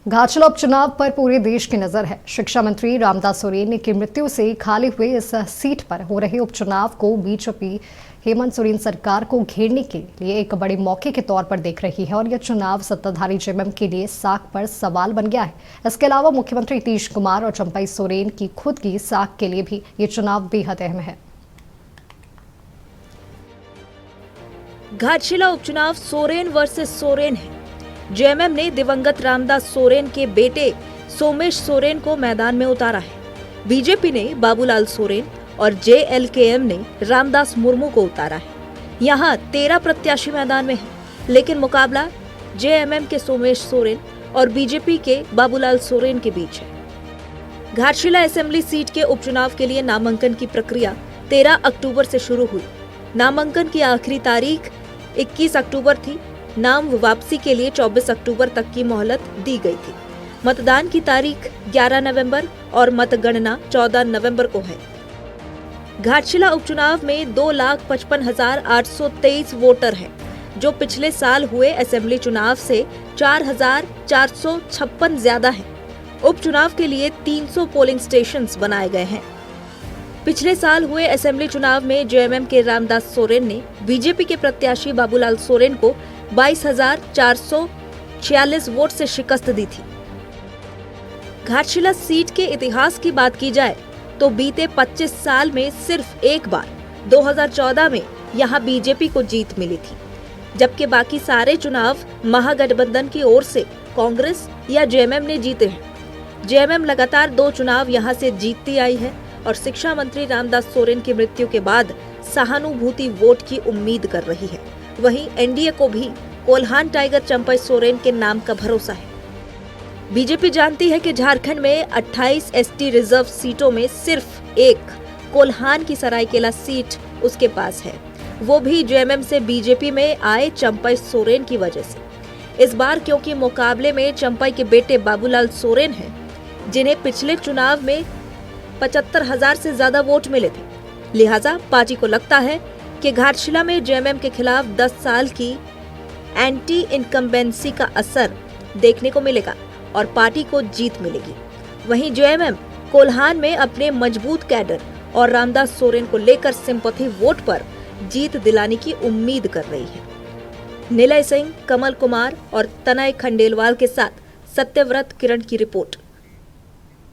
घाटशिला उपचुनाव पर पूरे देश की नजर है। शिक्षा मंत्री रामदास सोरेन की मृत्यु से खाली हुए इस सीट पर हो रहे उपचुनाव को बीजेपी हेमंत सोरेन सरकार को घेरने के लिए एक बड़े मौके के तौर पर देख रही है और यह चुनाव सत्ताधारी जेएमएम के लिए साख पर सवाल बन गया है। इसके अलावा मुख्यमंत्री नीतीश कुमार और चंपई सोरेन की खुद की साख के लिए भी ये चुनाव बेहद अहम है। घाटशिला उपचुनाव सोरेन वर्सेस सोरेन है। जेएमएम ने दिवंगत रामदास सोरेन के बेटे सोमेश सोरेन को मैदान में उतारा है। बीजेपी ने बाबूलाल सोरेन और जेएलकेएम ने रामदास मुर्मू को उतारा है। यहाँ 13 प्रत्याशी मैदान में हैं, लेकिन मुकाबला जेएमएम के सोमेश सोरेन और बीजेपी के बाबूलाल सोरेन के बीच है। घाटशिला असेंबली सीट के उपचुनाव के लिए नामांकन की प्रक्रिया 13 अक्टूबर से शुरू हुई। नामांकन की आखिरी तारीख 21 अक्टूबर थी। नाम वापसी के लिए 24 अक्टूबर तक की मोहलत दी गई थी। मतदान की तारीख 11 नवंबर और मतगणना 14 नवंबर को है। घाटशिला उपचुनाव में 2,55,823 वोटर हैं, जो पिछले साल हुए असेंबली चुनाव से 4,456 ज्यादा हैं। उपचुनाव के लिए 300 पोलिंग स्टेशंस बनाए गए हैं। पिछले साल हुए असेंबली चुनाव में जेएमएम के रामदास सोरेन ने बीजेपी के प्रत्याशी बाबूलाल सोरेन को 22,446 वोट से शिकस्त दी थी। घाटशिला सीट के इतिहास की बात की जाए तो बीते 25 साल में सिर्फ एक बार 2014 में यहां बीजेपी को जीत मिली थी, जबकि बाकी सारे चुनाव महागठबंधन की ओर से कांग्रेस या जेएमएम ने जीते हैं। जेएमएम लगातार 2 चुनाव यहां से जीतती आई है और शिक्षा मंत्री रामदास सोरेन की मृत्यु के बाद सहानुभूति वोट की उम्मीद कर रही है। वहीं एनडीए को भी कोल्हान टाइगर चंपई सोरेन के नाम का भरोसा है। बीजेपी जानती है कि झारखंड में 28 एसटी रिजर्व सीटों में सिर्फ एक कोल्हान की सरायकेला सीट उसके पास है, वो भी जेएमएम से बीजेपी में आए चंपई सोरेन की वजह से। इस बार क्योंकि मुकाबले में चंपई के बेटे बाबूलाल सोरेन हैं, जिन्हें पिछले चुनाव में 75,000 से ज्यादा वोट मिले थे, लिहाजा पार्टी को लगता है कि घाटशिला में जेएमएम के खिलाफ 10 साल की एंटी इनकम्बेंसी का असर देखने को मिलेगा और पार्टी को जीत मिलेगी। वहीं जेएमएम कोल्हान में अपने मजबूत कैडर और रामदास सोरेन को लेकर सिंपैथी वोट पर जीत दिलाने की उम्मीद कर रही है। निलय सिंह, कमल कुमार और तनय खंडेलवाल के साथ सत्यव्रत किरण की रिपोर्ट।